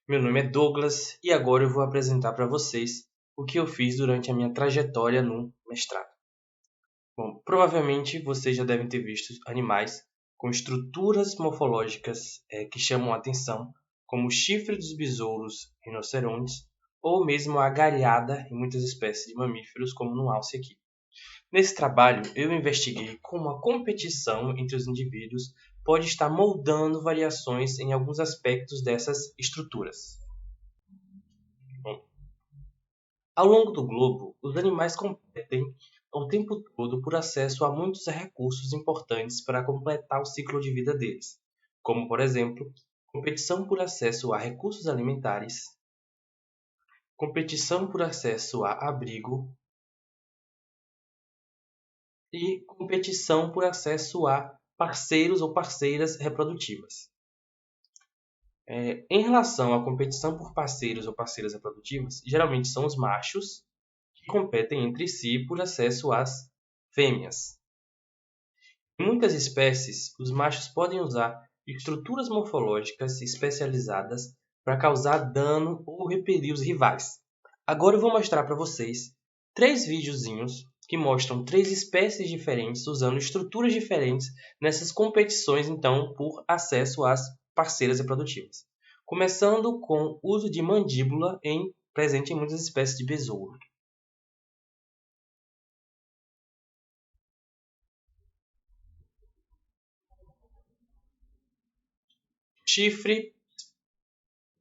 Meu nome é Douglas e agora eu vou apresentar para vocês o que eu fiz durante a minha trajetória no mestrado. Bom, provavelmente vocês já devem ter visto animais com estruturas morfológicas que chamam a atenção, como o chifre dos besouros rinocerontes ou mesmo a galhada em muitas espécies de mamíferos, como no alce aqui. Nesse trabalho, eu investiguei como a competição entre os indivíduos pode estar moldando variações em alguns aspectos dessas estruturas. Bom, ao longo do globo, os animais competem o tempo todo por acesso a muitos recursos importantes para completar o ciclo de vida deles, como, por exemplo, competição por acesso a recursos alimentares, competição por acesso a abrigo e competição por acesso a parceiros ou parceiras reprodutivas. Em relação à competição por parceiros ou parceiras reprodutivas, geralmente são os machos que competem entre si por acesso às fêmeas. Em muitas espécies, os machos podem usar estruturas morfológicas especializadas para causar dano ou repelir os rivais. Agora eu vou mostrar para vocês 3 videozinhos que mostram 3 espécies diferentes usando estruturas diferentes nessas competições, então, por acesso às parceiras reprodutivas. Começando com o uso de mandíbula presente em muitas espécies de besouro. Chifre,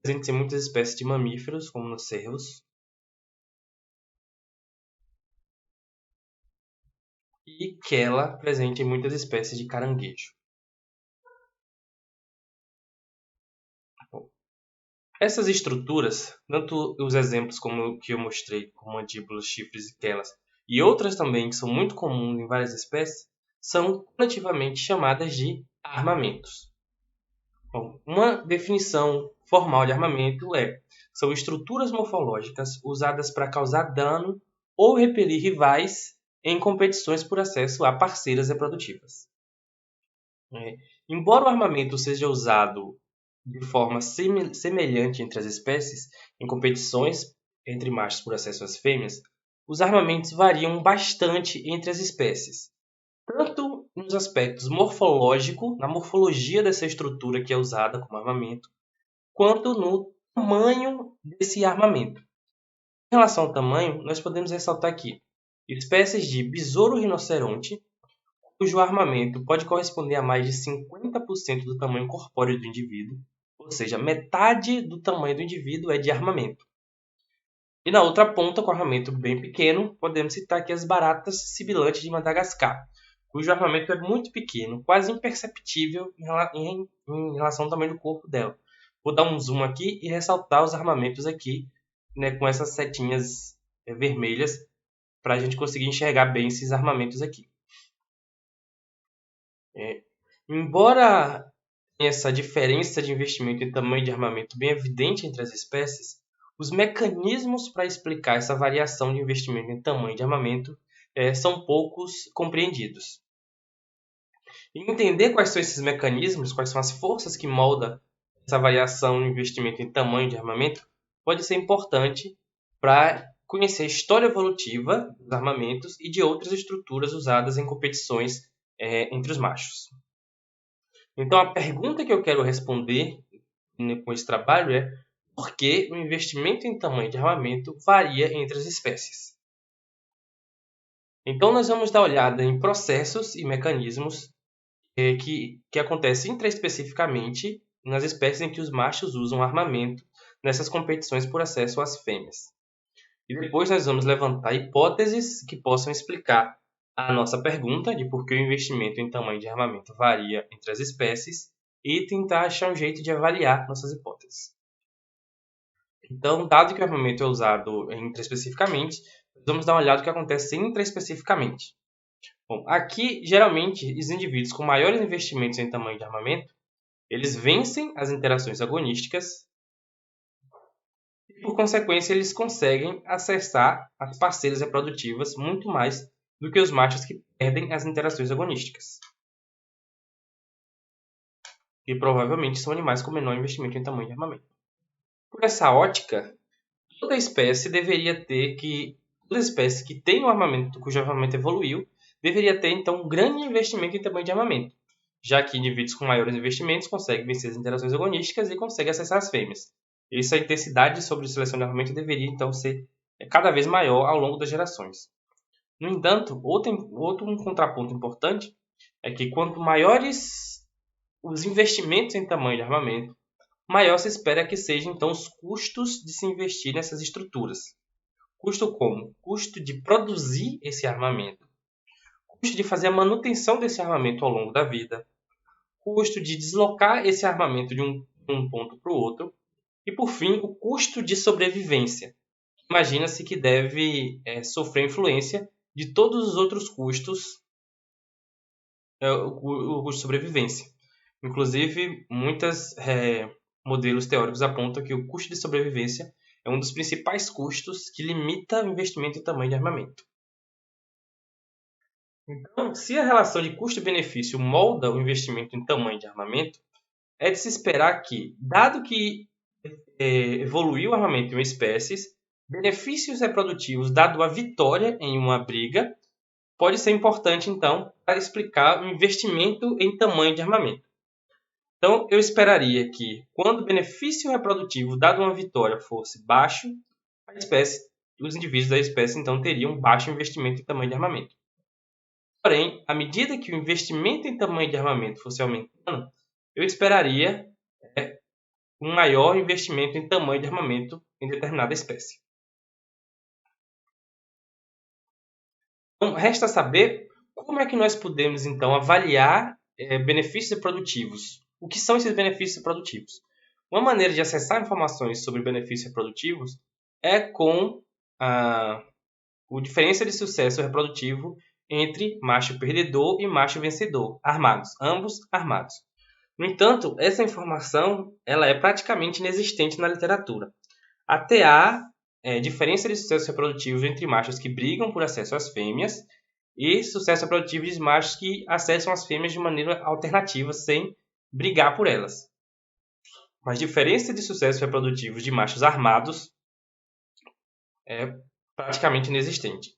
presente em muitas espécies de mamíferos, como nos cervos. E quela, presente em muitas espécies de caranguejo. Essas estruturas, tanto os exemplos como que eu mostrei, como mandíbulas, chifres e quelas, e outras também que são muito comuns em várias espécies, são coletivamente chamadas de armamentos. Bom, uma definição formal de armamento são estruturas morfológicas usadas para causar dano ou repelir rivais em competições por acesso a parceiras reprodutivas. Embora o armamento seja usado de forma semelhante entre as espécies, em competições entre machos por acesso às fêmeas, os armamentos variam bastante entre as espécies, tanto nos aspectos morfológico, na morfologia dessa estrutura que é usada como armamento, quanto no tamanho desse armamento. Em relação ao tamanho, nós podemos ressaltar aqui espécies de besouro rinoceronte, cujo armamento pode corresponder a mais de 50% do tamanho corpóreo do indivíduo, ou seja, metade do tamanho do indivíduo é de armamento. E na outra ponta, com armamento bem pequeno, podemos citar aqui as baratas sibilantes de Madagascar, cujo armamento é muito pequeno, quase imperceptível em relação ao tamanho do corpo dela. Vou dar um zoom aqui e ressaltar os armamentos aqui, com essas setinhas vermelhas, para a gente conseguir enxergar bem esses armamentos aqui. Embora essa diferença de investimento em tamanho de armamento bem evidente entre as espécies, os mecanismos para explicar essa variação de investimento em tamanho de armamento são poucos compreendidos. E entender quais são esses mecanismos, quais são as forças que moldam essa variação no investimento em tamanho de armamento, pode ser importante para conhecer a história evolutiva dos armamentos e de outras estruturas usadas em competições entre os machos. Então, a pergunta que eu quero responder com esse trabalho é por que o investimento em tamanho de armamento varia entre as espécies. Então, nós vamos dar uma olhada em processos e mecanismos que acontecem intraespecificamente nas espécies em que os machos usam armamento nessas competições por acesso às fêmeas. E depois nós vamos levantar hipóteses que possam explicar a nossa pergunta de por que o investimento em tamanho de armamento varia entre as espécies e tentar achar um jeito de avaliar nossas hipóteses. Então, dado que o armamento é usado intraespecificamente, vamos dar uma olhada no que acontece intraespecificamente. Bom, aqui, geralmente, os indivíduos com maiores investimentos em tamanho de armamento, eles vencem as interações agonísticas e, por consequência, eles conseguem acessar as parceiras reprodutivas muito mais do que os machos que perdem as interações agonísticas. E provavelmente são animais com menor investimento em tamanho de armamento. Por essa ótica, toda espécie toda espécie que tem um armamento, cujo armamento evoluiu, deveria ter então um grande investimento em tamanho de armamento, já que indivíduos com maiores investimentos conseguem vencer as interações agonísticas e conseguem acessar as fêmeas. Essa intensidade sobre seleção de armamento deveria então ser cada vez maior ao longo das gerações. No entanto, outro contraponto importante é que quanto maiores os investimentos em tamanho de armamento, maior se espera que sejam então os custos de se investir nessas estruturas. Custo como? Custo de produzir esse armamento, custo de fazer a manutenção desse armamento ao longo da vida, custo de deslocar esse armamento de um ponto para o outro e, por fim, o custo de sobrevivência. Imagina-se que deve sofrer influência de todos os outros custos, o custo de sobrevivência. Inclusive, muitos modelos teóricos apontam que o custo de sobrevivência é um dos principais custos que limita o investimento em tamanho de armamento. Então, se a relação de custo-benefício molda o investimento em tamanho de armamento, é de se esperar que, dado que evoluiu o armamento em espécies, benefícios reprodutivos dado a vitória em uma briga, pode ser importante, então, para explicar o investimento em tamanho de armamento. Então, eu esperaria que, quando o benefício reprodutivo dado uma vitória fosse baixo, os indivíduos da espécie, então, teriam baixo investimento em tamanho de armamento. Porém, à medida que o investimento em tamanho de armamento fosse aumentando, eu esperaria um maior investimento em tamanho de armamento em determinada espécie. Então, resta saber como é que nós podemos, então, avaliar benefícios reprodutivos. O que são esses benefícios reprodutivos? Uma maneira de acessar informações sobre benefícios reprodutivos é com a diferença de sucesso reprodutivo entre macho perdedor e macho vencedor, ambos armados. No entanto, essa informação ela é praticamente inexistente na literatura. Até há diferença de sucesso reprodutivo entre machos que brigam por acesso às fêmeas e sucesso reprodutivo de machos que acessam as fêmeas de maneira alternativa, sem brigar por elas. Mas diferença de sucesso reprodutivo de machos armados é praticamente inexistente.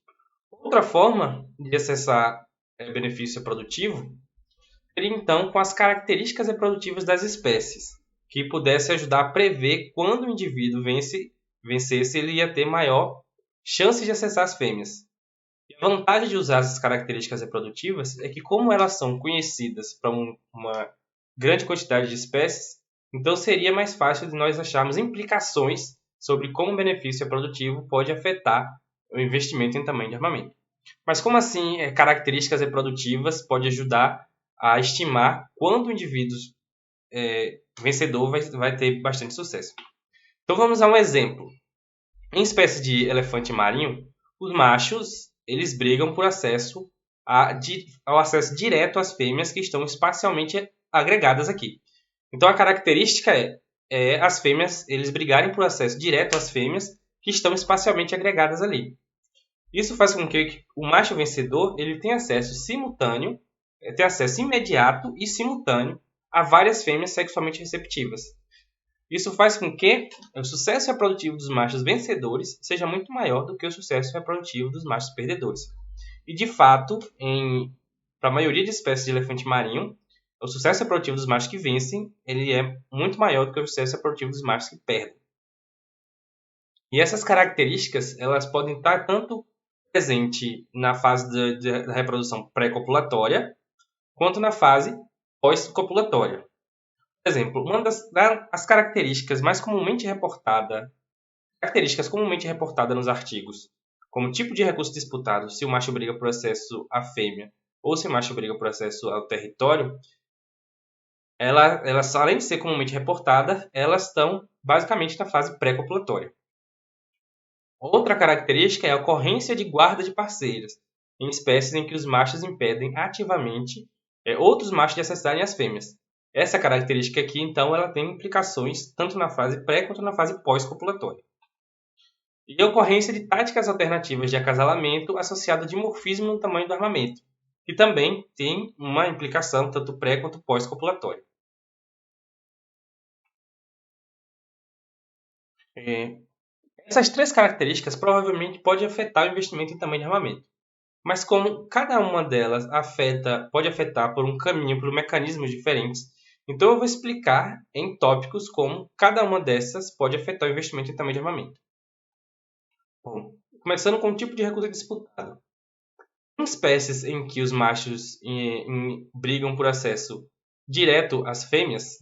Outra forma de acessar benefício reprodutivo seria, então, com as características reprodutivas das espécies, que pudesse ajudar a prever quando o indivíduo vencesse, ele ia ter maior chance de acessar as fêmeas. E a vantagem de usar essas características reprodutivas é que, como elas são conhecidas para uma grande quantidade de espécies, então seria mais fácil de nós acharmos implicações sobre como o benefício reprodutivo pode afetar o investimento em tamanho de armamento. Mas como assim características reprodutivas pode ajudar a estimar quando o indivíduo vencedor vai ter bastante sucesso? Então vamos a um exemplo. Em espécie de elefante marinho, os machos eles brigam por acesso ao acesso direto às fêmeas que estão espacialmente agregadas aqui. Então a característica é as fêmeas eles brigarem por acesso direto às fêmeas que estão espacialmente agregadas ali. Isso faz com que o macho vencedor ele tenha acesso imediato e simultâneo a várias fêmeas sexualmente receptivas. Isso faz com que o sucesso reprodutivo dos machos vencedores seja muito maior do que o sucesso reprodutivo dos machos perdedores. E, de fato, para a maioria de espécies de elefante marinho, o sucesso reprodutivo dos machos que vencem ele é muito maior do que o sucesso reprodutivo dos machos que perdem. E essas características elas podem estar tanto presente na fase da reprodução pré-copulatória quanto na fase pós-copulatória. Por exemplo, uma das características comumente reportadas nos artigos, como tipo de recurso disputado, se o macho briga por acesso à fêmea ou se o macho briga por acesso ao território, elas além de ser comumente reportadas, elas estão basicamente na fase pré-copulatória. Outra característica é a ocorrência de guarda de parceiras, em espécies em que os machos impedem ativamente outros machos de acessarem as fêmeas. Essa característica aqui, então, ela tem implicações tanto na fase pré quanto na fase pós-copulatória. E a ocorrência de táticas alternativas de acasalamento associada a dimorfismo no tamanho do armamento, que também tem uma implicação tanto pré quanto pós-copulatória. Essas três características provavelmente podem afetar o investimento em tamanho de armamento. Mas como cada uma delas pode afetar por um caminho, por mecanismos diferentes, então eu vou explicar em tópicos como cada uma dessas pode afetar o investimento em tamanho de armamento. Bom, começando com o tipo de recurso disputado. Em espécies em que os machos brigam por acesso direto às fêmeas,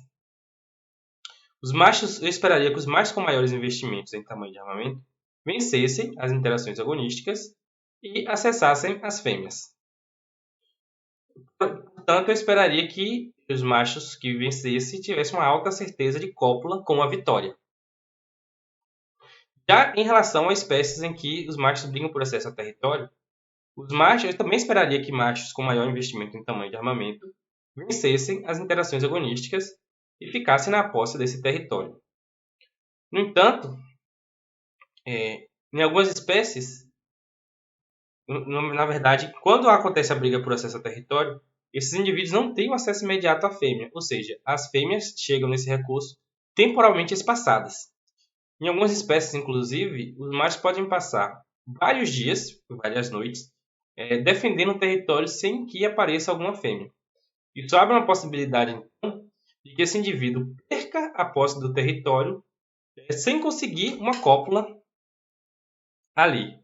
eu esperaria que os machos com maiores investimentos em tamanho de armamento vencessem as interações agonísticas e acessassem as fêmeas. Portanto, eu esperaria que os machos que vencessem tivessem uma alta certeza de cópula com a vitória. Já em relação a espécies em que os machos brigam por acesso ao território, eu também esperaria que machos com maior investimento em tamanho de armamento vencessem as interações agonísticas e ficassem na posse desse território. No entanto, em algumas espécies, na verdade, quando acontece a briga por acesso ao território, esses indivíduos não têm o acesso imediato à fêmea, ou seja, as fêmeas chegam nesse recurso temporalmente espaçadas. Em algumas espécies, inclusive, os machos podem passar vários dias, várias noites, defendendo o território sem que apareça alguma fêmea. Isso abre uma possibilidade, então, de que esse indivíduo perca a posse do território sem conseguir uma cópula ali.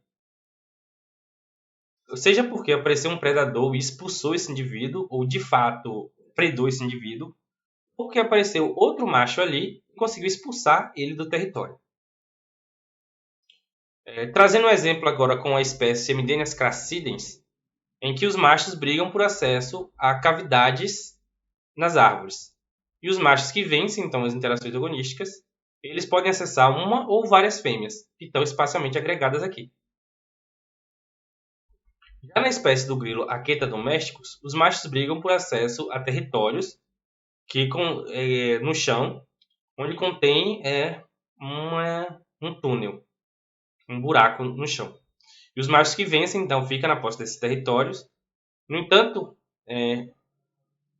Seja porque apareceu um predador e expulsou esse indivíduo, ou de fato predou esse indivíduo, ou porque apareceu outro macho ali e conseguiu expulsar ele do território. Trazendo um exemplo agora com a espécie Semidenias crassidens, em que os machos brigam por acesso a cavidades nas árvores. E os machos que vencem, então, as interações agonísticas, eles podem acessar uma ou várias fêmeas, que estão espacialmente agregadas aqui. Já na espécie do grilo Aqueta domesticus, os machos brigam por acesso a territórios que no chão, onde contém um túnel, um buraco no chão. E os machos que vencem, então, ficam na posse desses territórios. No entanto,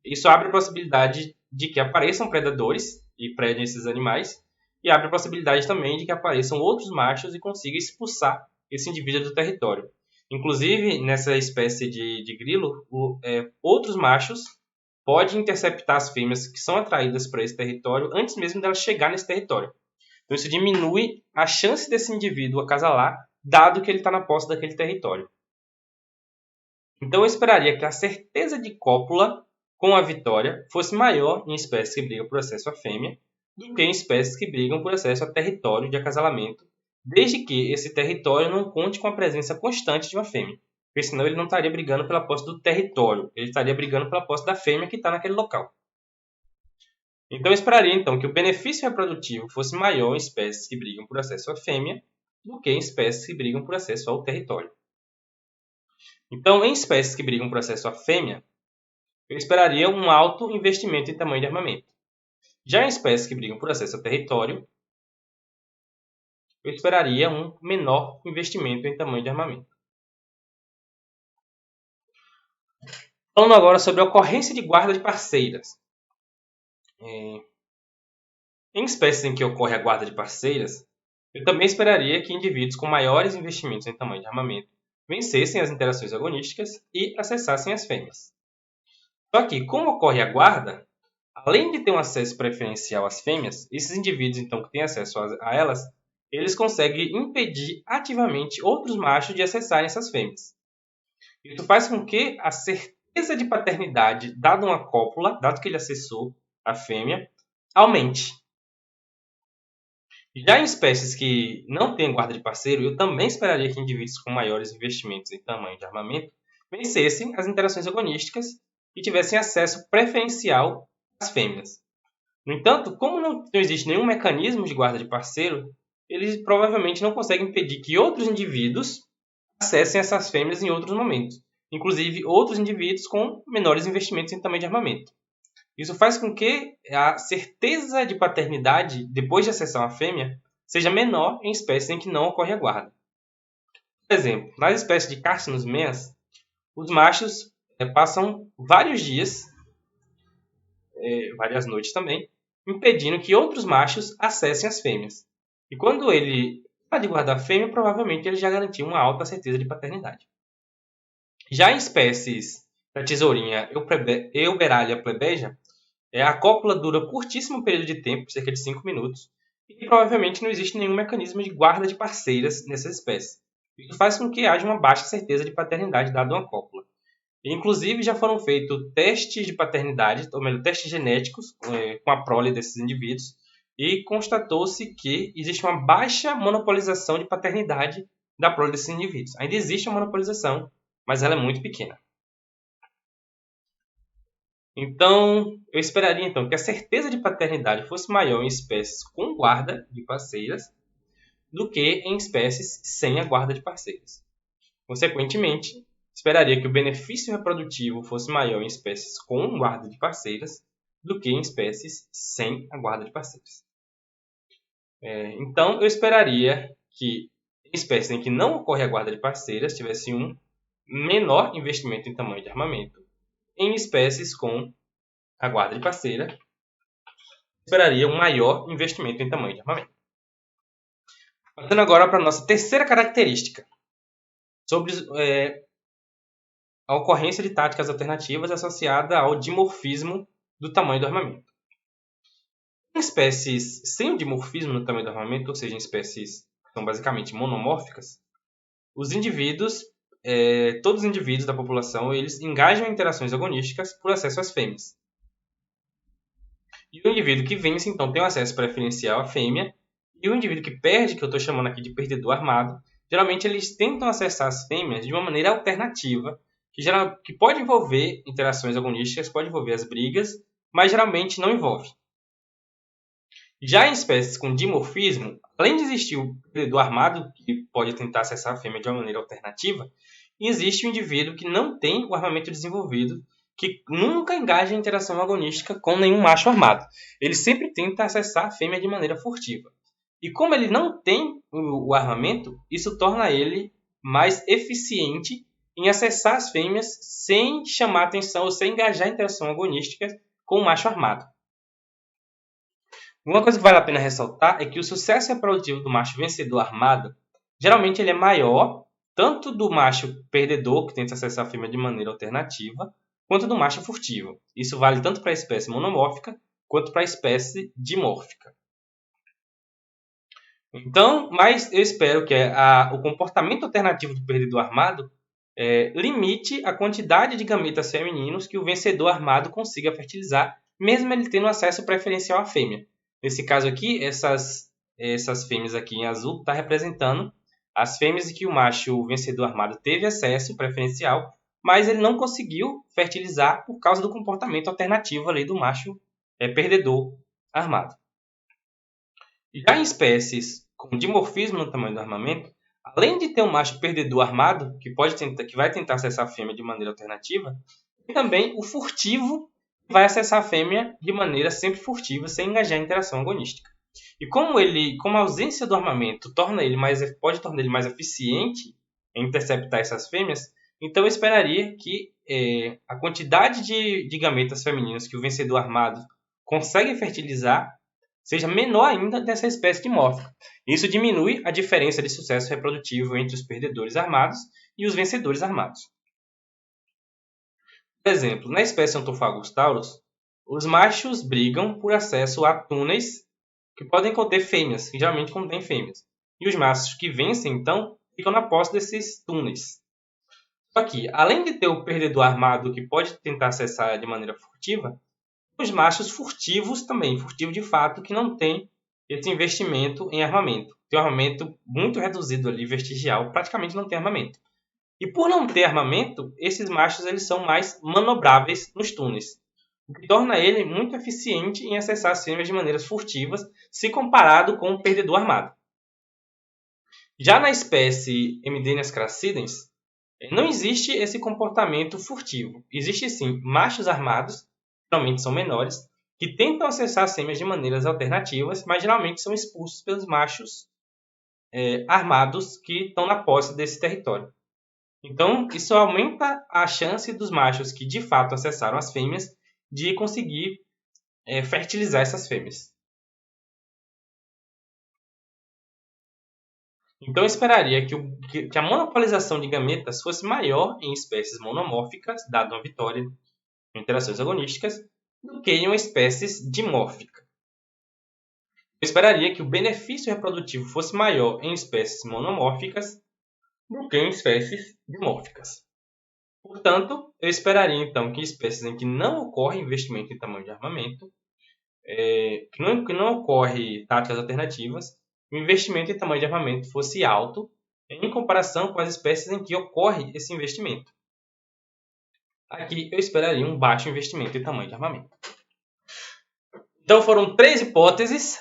isso abre a possibilidade de que apareçam predadores e predem esses animais, e abre a possibilidade também de que apareçam outros machos e consigam expulsar esse indivíduo do território. Inclusive, nessa espécie de grilo, outros machos podem interceptar as fêmeas que são atraídas para esse território antes mesmo delas chegar nesse território. Então, isso diminui a chance desse indivíduo acasalar, dado que ele está na posse daquele território. Então, eu esperaria que a certeza de cópula com a vitória fosse maior em espécies que brigam por acesso à fêmea do que em espécies que brigam por acesso a território de acasalamento, desde que esse território não conte com a presença constante de uma fêmea, porque senão ele não estaria brigando pela posse do território, ele estaria brigando pela posse da fêmea que está naquele local. Então eu esperaria então que o benefício reprodutivo fosse maior em espécies que brigam por acesso à fêmea do que em espécies que brigam por acesso ao território. Então, em espécies que brigam por acesso à fêmea, eu esperaria um alto investimento em tamanho de armamento. Já em espécies que brigam por acesso ao território, eu esperaria um menor investimento em tamanho de armamento. Falando agora sobre a ocorrência de guarda de parceiras. Em espécies em que ocorre a guarda de parceiras, eu também esperaria que indivíduos com maiores investimentos em tamanho de armamento vencessem as interações agonísticas e acessassem as fêmeas. Só que, como ocorre a guarda, além de ter um acesso preferencial às fêmeas, esses indivíduos então que têm acesso a elas, eles conseguem impedir ativamente outros machos de acessarem essas fêmeas. Isso faz com que a certeza de paternidade dada uma cópula, dado que ele acessou a fêmea, aumente. Já em espécies que não têm guarda de parceiro, eu também esperaria que indivíduos com maiores investimentos em tamanho de armamento vencessem as interações agonísticas e tivessem acesso preferencial às fêmeas. No entanto, como não existe nenhum mecanismo de guarda de parceiro, eles provavelmente não conseguem impedir que outros indivíduos acessem essas fêmeas em outros momentos, inclusive outros indivíduos com menores investimentos em tamanho de armamento. Isso faz com que a certeza de paternidade depois de acessar uma fêmea seja menor em espécies em que não ocorre a guarda. Por exemplo, nas espécies de Carcinus mens, os machos passam vários dias, várias noites também, impedindo que outros machos acessem as fêmeas. E quando ele pode guardar a fêmea, provavelmente ele já garantiu uma alta certeza de paternidade. Já em espécies da tesourinha Euberalia plebeja, a cópula dura curtíssimo período de tempo, cerca de 5 minutos, e provavelmente não existe nenhum mecanismo de guarda de parceiras nessas espécies, o que faz com que haja uma baixa certeza de paternidade dada uma cópula. Inclusive, já foram feitos testes de paternidade, ou melhor, testes genéticos com a prole desses indivíduos, e constatou-se que existe uma baixa monopolização de paternidade da prole desses indivíduos. Ainda existe uma monopolização, mas ela é muito pequena. Então, eu esperaria então que a certeza de paternidade fosse maior em espécies com guarda de parceiras do que em espécies sem a guarda de parceiras. Consequentemente, esperaria que o benefício reprodutivo fosse maior em espécies com guarda de parceiras do que em espécies sem a guarda de parceiras. Então, eu esperaria que em espécies em que não ocorre a guarda de parceiras tivesse um menor investimento em tamanho de armamento. Em espécies com a guarda de parceira, esperaria um maior investimento em tamanho de armamento. Passando agora para a nossa terceira característica, sobre a ocorrência de táticas alternativas associada ao dimorfismo do tamanho do armamento. Em espécies sem o dimorfismo no tamanho do armamento, ou seja, em espécies que são basicamente monomórficas, os indivíduos, todos os indivíduos da população, eles engajam em interações agonísticas por acesso às fêmeas. E o indivíduo que vence, então, tem um acesso preferencial à fêmea, e o indivíduo que perde, que eu estou chamando aqui de perdedor armado, geralmente eles tentam acessar as fêmeas de uma maneira alternativa, que pode envolver interações agonísticas, pode envolver as brigas, mas geralmente não envolve. Já em espécies com dimorfismo, além de existir o predador armado, que pode tentar acessar a fêmea de uma maneira alternativa, existe um indivíduo que não tem o armamento desenvolvido, que nunca engaja em interação agonística com nenhum macho armado. Ele sempre tenta acessar a fêmea de maneira furtiva. E como ele não tem o armamento, isso torna ele mais eficiente em acessar as fêmeas sem chamar atenção ou sem engajar em interação agonística com o macho armado. Uma coisa que vale a pena ressaltar é que o sucesso reprodutivo do macho vencedor armado, geralmente ele é maior tanto do macho perdedor, que tenta acessar a fêmea de maneira alternativa, quanto do macho furtivo. Isso vale tanto para a espécie monomórfica, quanto para a espécie dimórfica. Então, mas eu espero que o comportamento alternativo do perdedor armado limite a quantidade de gametas femininos que o vencedor armado consiga fertilizar, mesmo ele tendo acesso preferencial à fêmea. Nesse caso aqui, essas fêmeas aqui em azul está representando as fêmeas em que o macho vencedor armado teve acesso preferencial, mas ele não conseguiu fertilizar por causa do comportamento alternativo ali do macho perdedor armado. Já em espécies com dimorfismo no tamanho do armamento, além de ter um macho perdedor armado, que vai tentar acessar a fêmea de maneira alternativa, tem também o furtivo, que vai acessar a fêmea de maneira sempre furtiva, sem engajar em interação agonística. E como a ausência do armamento pode tornar ele mais eficiente em interceptar essas fêmeas, então eu esperaria que a quantidade de gametas femininas que o vencedor armado consegue fertilizar seja menor ainda dessa espécie dimórfica. Isso diminui a diferença de sucesso reprodutivo entre os perdedores armados e os vencedores armados. Por exemplo, na espécie Ontophagos taurus, os machos brigam por acesso a túneis que podem conter fêmeas, que geralmente contêm fêmeas. E os machos que vencem, então, ficam na posse desses túneis. Só que, além de ter o perdedor armado que pode tentar acessar de maneira furtiva, os machos furtivos também, furtivo de fato, que não tem esse investimento em armamento. Tem um armamento muito reduzido ali, vestigial, praticamente não tem armamento. E por não ter armamento, esses machos eles são mais manobráveis nos túneis, o que torna ele muito eficiente em acessar as fêmeas de maneiras furtivas, se comparado com o perdedor armado. Já na espécie Hemidenias crassidens, não existe esse comportamento furtivo. Existe sim machos armados, geralmente são menores, que tentam acessar as fêmeas de maneiras alternativas, mas geralmente são expulsos pelos machos armados que estão na posse desse território. Então, isso aumenta a chance dos machos que de fato acessaram as fêmeas de conseguir fertilizar essas fêmeas. Então, eu esperaria que a monopolização de gametas fosse maior em espécies monomórficas, dado uma vitória em interações agonísticas, do que em uma espécie dimórfica. Eu esperaria que o benefício reprodutivo fosse maior em espécies monomórficas do que em espécies dimórficas. Portanto, eu esperaria então que em espécies em que não ocorre investimento em tamanho de armamento, que não ocorre táticas alternativas, o investimento em tamanho de armamento fosse alto em comparação com as espécies em que ocorre esse investimento. Aqui eu esperaria um baixo investimento em tamanho de armamento. Então foram 3 hipóteses.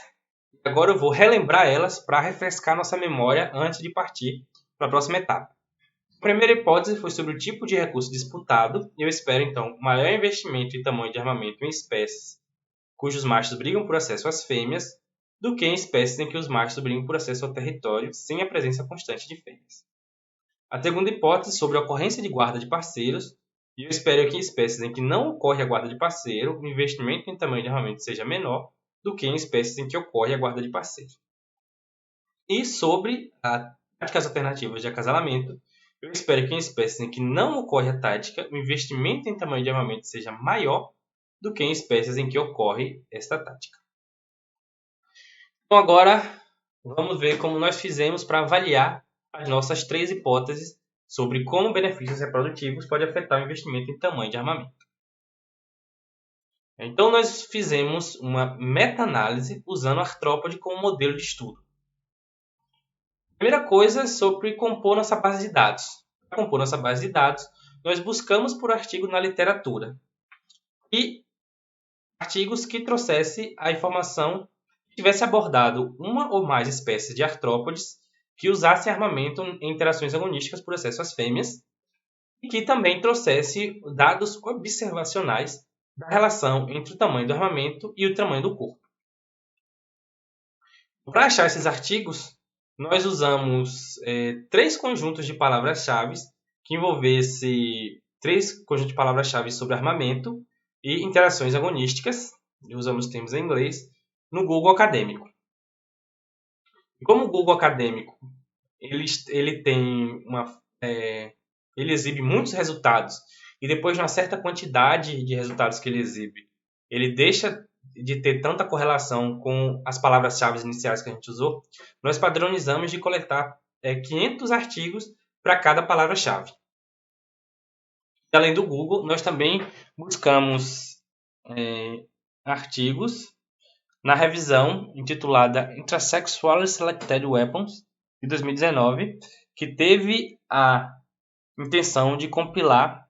Agora eu vou relembrar elas para refrescar nossa memória antes de partir para a próxima etapa. A primeira hipótese foi sobre o tipo de recurso disputado. Eu espero, então, maior investimento em tamanho de armamento em espécies cujos machos brigam por acesso às fêmeas do que em espécies em que os machos brigam por acesso ao território sem a presença constante de fêmeas. A segunda hipótese sobre a ocorrência de guarda de parceiros. E eu espero que em espécies em que não ocorre a guarda de parceiro, o investimento em tamanho de armamento seja menor do que em espécies em que ocorre a guarda de parceiro. E sobre as táticas alternativas de acasalamento, eu espero que em espécies em que não ocorre a tática, o investimento em tamanho de armamento seja maior do que em espécies em que ocorre esta tática. Então agora vamos ver como nós fizemos para avaliar as nossas 3 hipóteses sobre como benefícios reprodutivos podem afetar o investimento em tamanho de armamento. Então nós fizemos uma meta-análise usando a artrópode como modelo de estudo. Primeira coisa é sobre compor nossa base de dados. Para compor nossa base de dados, nós buscamos por artigo na literatura e artigos que trouxessem a informação que tivesse abordado uma ou mais espécies de artrópodes que usassem armamento em interações agonísticas por acesso às fêmeas e que também trouxesse dados observacionais da relação entre o tamanho do armamento e o tamanho do corpo. Para achar esses artigos, nós usamos 3 conjuntos de palavras-chave que envolvessem 3 conjuntos de palavras-chave sobre armamento e interações agonísticas, usamos termos em inglês, no Google Acadêmico. Como o Google Acadêmico ele tem ele exibe muitos resultados e depois de uma certa quantidade de resultados que ele exibe, ele deixa de ter tanta correlação com as palavras-chave iniciais que a gente usou, nós padronizamos de coletar 500 artigos para cada palavra-chave. Além do Google, nós também buscamos artigos na revisão intitulada Intrasexually Selected Weapons, de 2019, que teve a intenção de compilar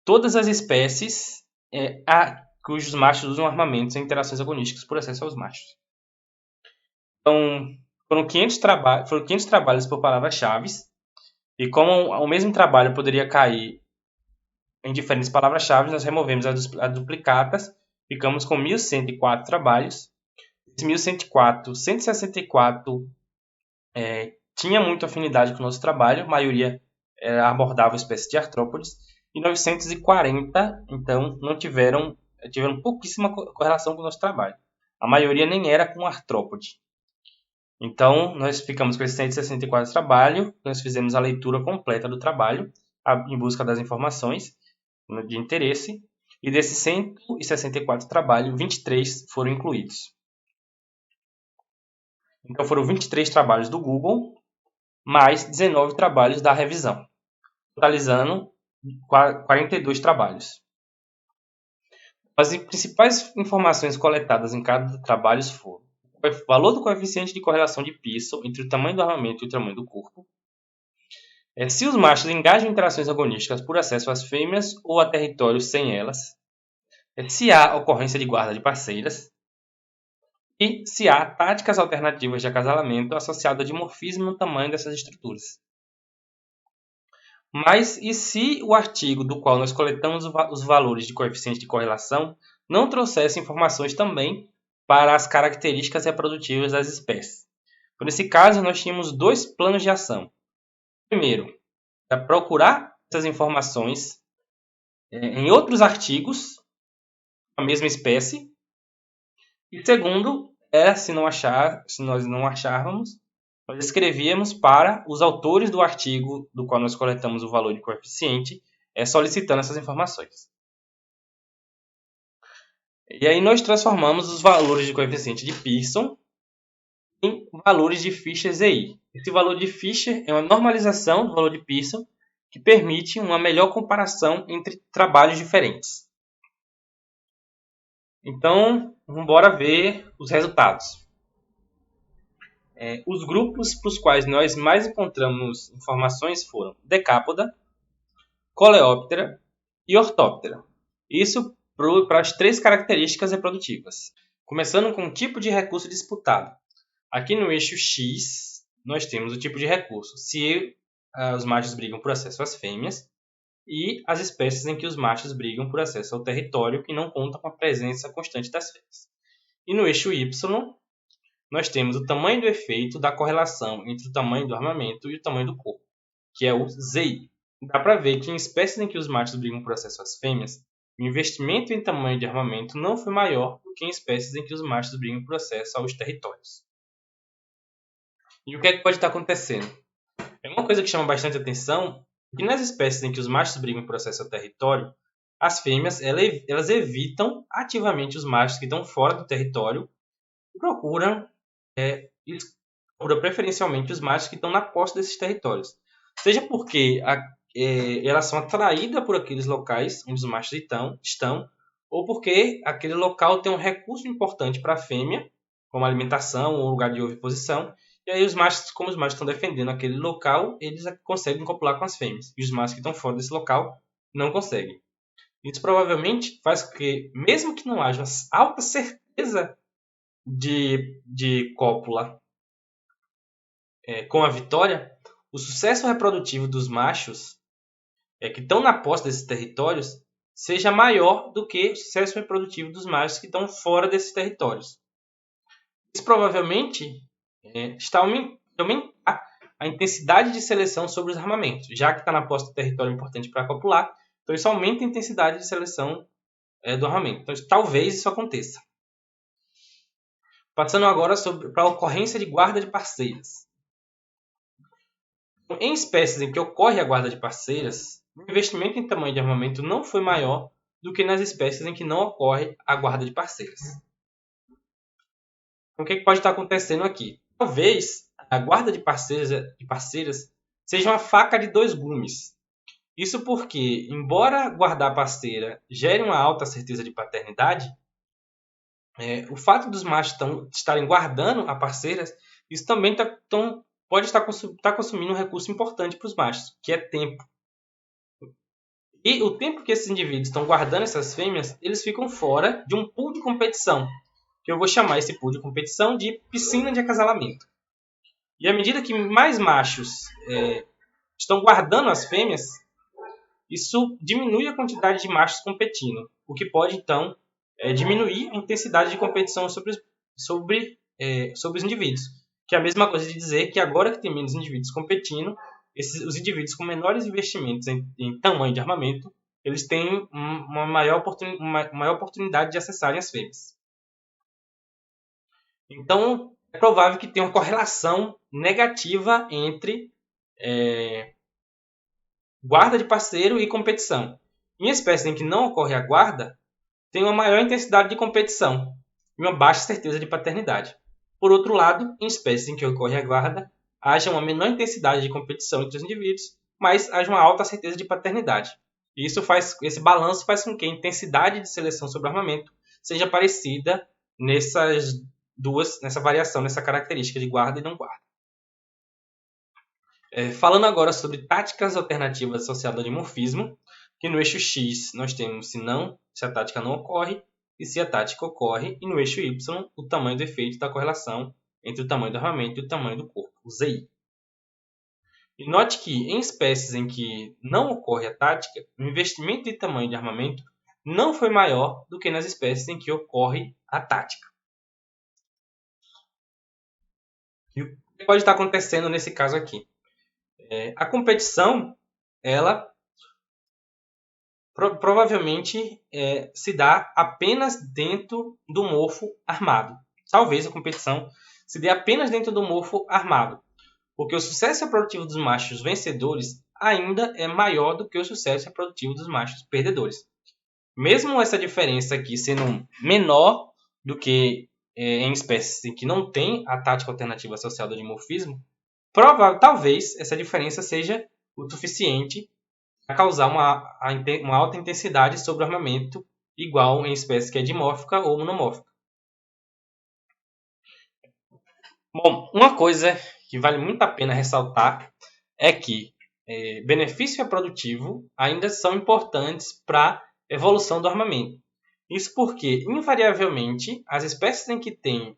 todas as espécies cujos machos usam armamentos em interações agonísticas por acesso aos machos. Então, foram 500 trabalhos por palavras-chave, e como o mesmo trabalho poderia cair em diferentes palavras-chave, nós removemos as duplicatas, ficamos com 1.104 trabalhos. Esse 1.104, 164 tinha muita afinidade com o nosso trabalho, a maioria abordava espécies de artrópodes, e 940, então, não tiveram pouquíssima correlação com o nosso trabalho. A maioria nem era com artrópode. Então, nós ficamos com esses 164 trabalhos, nós fizemos a leitura completa do trabalho, em busca das informações de interesse, e desses 164 trabalhos, 23 foram incluídos. Então, foram 23 trabalhos do Google, mais 19 trabalhos da revisão, totalizando 42 trabalhos. As principais informações coletadas em cada trabalho foram o valor do coeficiente de correlação de Pearson entre o tamanho do armamento e o tamanho do corpo, se os machos engajam em interações agonísticas por acesso às fêmeas ou a territórios sem elas, se há ocorrência de guarda de parceiras, e se há táticas alternativas de acasalamento associadas a dimorfismo no tamanho dessas estruturas. Mas e se o artigo do qual nós coletamos os valores de coeficiente de correlação não trouxesse informações também para as características reprodutivas das espécies? Então, nesse caso, nós tínhamos 2 planos de ação. Primeiro, procurar essas informações em outros artigos da mesma espécie. E segundo, se nós não acharmos, nós escrevíamos para os autores do artigo do qual nós coletamos o valor de coeficiente, solicitando essas informações. E aí nós transformamos os valores de coeficiente de Pearson em valores de Fisher-ZI. Esse valor de Fisher é uma normalização do valor de Pearson que permite uma melhor comparação entre trabalhos diferentes. Então, vamos embora ver os resultados. Os grupos para os quais nós mais encontramos informações foram Decápoda, Coleóptera e Ortóptera. Isso para as 3 características reprodutivas. Começando com o tipo de recurso disputado. Aqui no eixo X, nós temos o tipo de recurso. Se os machos brigam por acesso às fêmeas e as espécies em que os machos brigam por acesso ao território que não conta com a presença constante das fêmeas. E no eixo Y, nós temos o tamanho do efeito da correlação entre o tamanho do armamento e o tamanho do corpo, que é o ZI. Dá para ver que em espécies em que os machos brigam por acesso às fêmeas, o investimento em tamanho de armamento não foi maior do que em espécies em que os machos brigam por acesso aos territórios. E o que é que pode estar acontecendo? É uma coisa que chama bastante atenção, que nas espécies em que os machos brigam por acesso ao território, as fêmeas elas evitam ativamente os machos que estão fora do território e procuram preferencialmente os machos que estão na costa desses territórios. Seja porque elas são atraídas por aqueles locais onde os machos estão, ou porque aquele local tem um recurso importante para a fêmea, como alimentação ou lugar de oviposição, e aí os machos, como os machos estão defendendo aquele local, eles conseguem copular com as fêmeas, e os machos que estão fora desse local não conseguem. Isso provavelmente faz com que, mesmo que não haja alta certeza de cópula com a vitória, o sucesso reprodutivo dos machos que estão na posse desses territórios seja maior do que o sucesso reprodutivo dos machos que estão fora desses territórios. Isso provavelmente está aumentando a intensidade de seleção sobre os armamentos, já que está na posse do território importante para copular, então isso aumenta a intensidade de seleção do armamento. Então, talvez isso aconteça. Passando agora para a ocorrência de guarda de parceiras. Em espécies em que ocorre a guarda de parceiras, o investimento em tamanho de armamento não foi maior do que nas espécies em que não ocorre a guarda de parceiras. Então, o que pode estar acontecendo aqui? Talvez a guarda de parceiras seja uma faca de 2 gumes. Isso porque, embora guardar a parceira gere uma alta certeza de paternidade, o fato dos machos estarem guardando a parceira, isso também pode estar consumindo um recurso importante para os machos, que é tempo. E o tempo que esses indivíduos estão guardando essas fêmeas, eles ficam fora de um pool de competição, que eu vou chamar esse pool de competição de piscina de acasalamento. E à medida que mais machos estão guardando as fêmeas, isso diminui a quantidade de machos competindo, o que pode, então, diminuir a intensidade de competição sobre os indivíduos. Que é a mesma coisa de dizer que agora que tem menos indivíduos competindo, os indivíduos com menores investimentos em tamanho de armamento, eles têm uma maior oportunidade de acessarem as fêmeas. Então, é provável que tenha uma correlação negativa entre guarda de parceiro e competição. Em espécies em que não ocorre a guarda, tem uma maior intensidade de competição e uma baixa certeza de paternidade. Por outro lado, em espécies em que ocorre a guarda, haja uma menor intensidade de competição entre os indivíduos, mas haja uma alta certeza de paternidade. E esse balanço faz com que a intensidade de seleção sobre armamento seja parecida nessa variação, nessa característica de guarda e não guarda. Falando agora sobre táticas alternativas associadas ao dimorfismo, que no eixo X nós temos se a tática não ocorre e se a tática ocorre, e no eixo Y o tamanho do efeito da correlação entre o tamanho do armamento e o tamanho do corpo, o ZI. E note que em espécies em que não ocorre a tática, o investimento em tamanho de armamento não foi maior do que nas espécies em que ocorre a tática. E o que pode estar acontecendo nesse caso aqui? A competição, ela provavelmente se dá apenas dentro do morfo armado. Talvez a competição se dê apenas dentro do morfo armado. porque o sucesso reprodutivo dos machos vencedores ainda é maior do que o sucesso reprodutivo dos machos perdedores. Mesmo essa diferença aqui sendo menor do que em espécies em que não tem a tática alternativa associada ao dimorfismo, talvez essa diferença seja o suficiente para causar uma alta intensidade sobre o armamento igual em espécie que é dimórfica ou monomórfica. Bom, uma coisa que vale muito a pena ressaltar é que benefício reprodutivo ainda são importantes para a evolução do armamento. Isso porque, invariavelmente, as espécies em que tem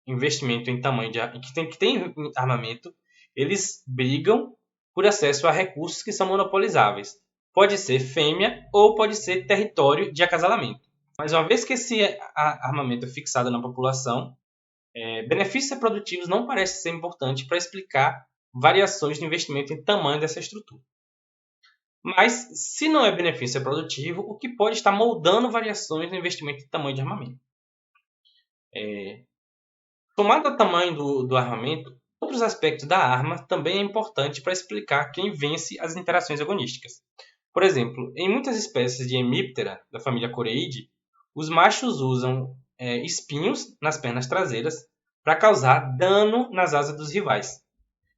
investimento em tamanho que tem armamento, eles brigam por acesso a recursos que são monopolizáveis. Pode ser fêmea ou pode ser território de acasalamento. Mas uma vez que esse armamento é fixado na população, benefícios reprodutivos não parecem ser importantes para explicar variações de investimento em tamanho dessa estrutura. Mas, se não é benefício reprodutivo, o que pode estar moldando variações no investimento em tamanho de armamento? Somado ao tamanho do armamento, outros aspectos da arma também é importante para explicar quem vence as interações agonísticas. Por exemplo, em muitas espécies de hemíptera da família Coreidae, os machos usam espinhos nas pernas traseiras para causar dano nas asas dos rivais.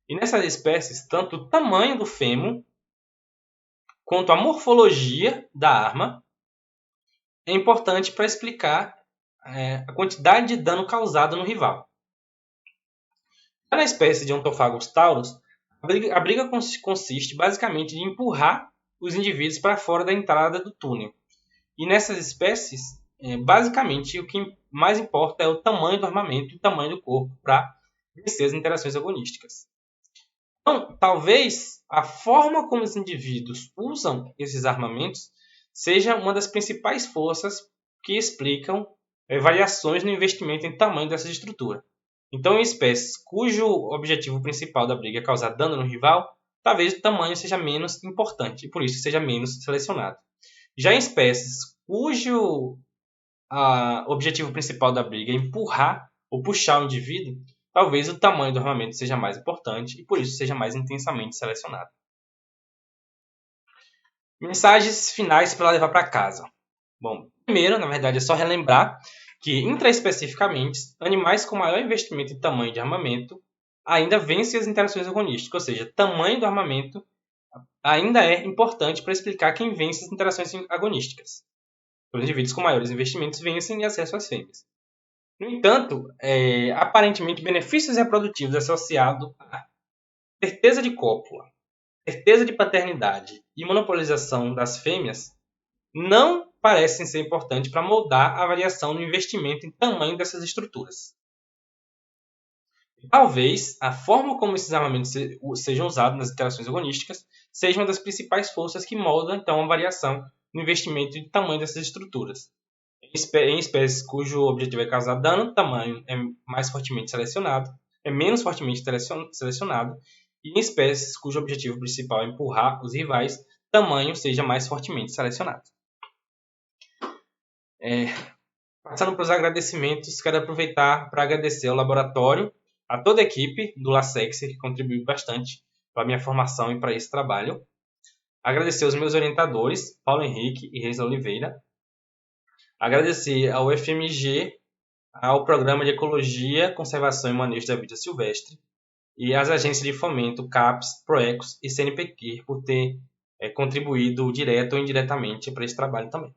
E nessas espécies, tanto o tamanho do fêmur quanto a morfologia da arma é importante para explicar a quantidade de dano causado no rival. Na espécie de Ontophagos taurus, a briga consiste basicamente em empurrar os indivíduos para fora da entrada do túnel. E nessas espécies, basicamente, o que mais importa é o tamanho do armamento e o tamanho do corpo para vencer as interações agonísticas. Então, talvez a forma como os indivíduos usam esses armamentos seja uma das principais forças que explicam variações no investimento em tamanho dessa estrutura. Então, em espécies cujo objetivo principal da briga é causar dano no rival, talvez o tamanho seja menos importante e por isso seja menos selecionado. Já em espécies cujo objetivo principal da briga é empurrar ou puxar o indivíduo, talvez o tamanho do armamento seja mais importante e por isso seja mais intensamente selecionado. Mensagens finais para levar para casa. Bom, primeiro, na verdade, é só relembrar que, intraespecificamente, animais com maior investimento em tamanho de armamento ainda vencem as interações agonísticas, ou seja, tamanho do armamento ainda é importante para explicar quem vence as interações agonísticas. Os indivíduos com maiores investimentos vencem e acesso às fêmeas. No entanto, aparentemente, benefícios reprodutivos associados à certeza de cópula, certeza de paternidade e monopolização das fêmeas não parecem ser importantes para moldar a variação no investimento em tamanho dessas estruturas. Talvez a forma como esses armamentos sejam usados nas interações agonísticas seja uma das principais forças que moldam então a variação no investimento e tamanho dessas estruturas. Em espécies cujo objetivo é causar dano, o tamanho é mais fortemente selecionado, é menos fortemente selecionado, e em espécies cujo objetivo principal é empurrar os rivais, tamanho seja mais fortemente selecionado. Passando para os agradecimentos, quero aproveitar para agradecer ao laboratório, a toda a equipe do LASEX que contribuiu bastante para a minha formação e para esse trabalho. Agradecer aos meus orientadores, Paulo Henrique e Reis Oliveira. Agradecer ao FMG, ao Programa de Ecologia, Conservação e Manejo da Vida Silvestre e às agências de fomento CAPES, PROECOS e CNPq por ter contribuído direto ou indiretamente para esse trabalho também.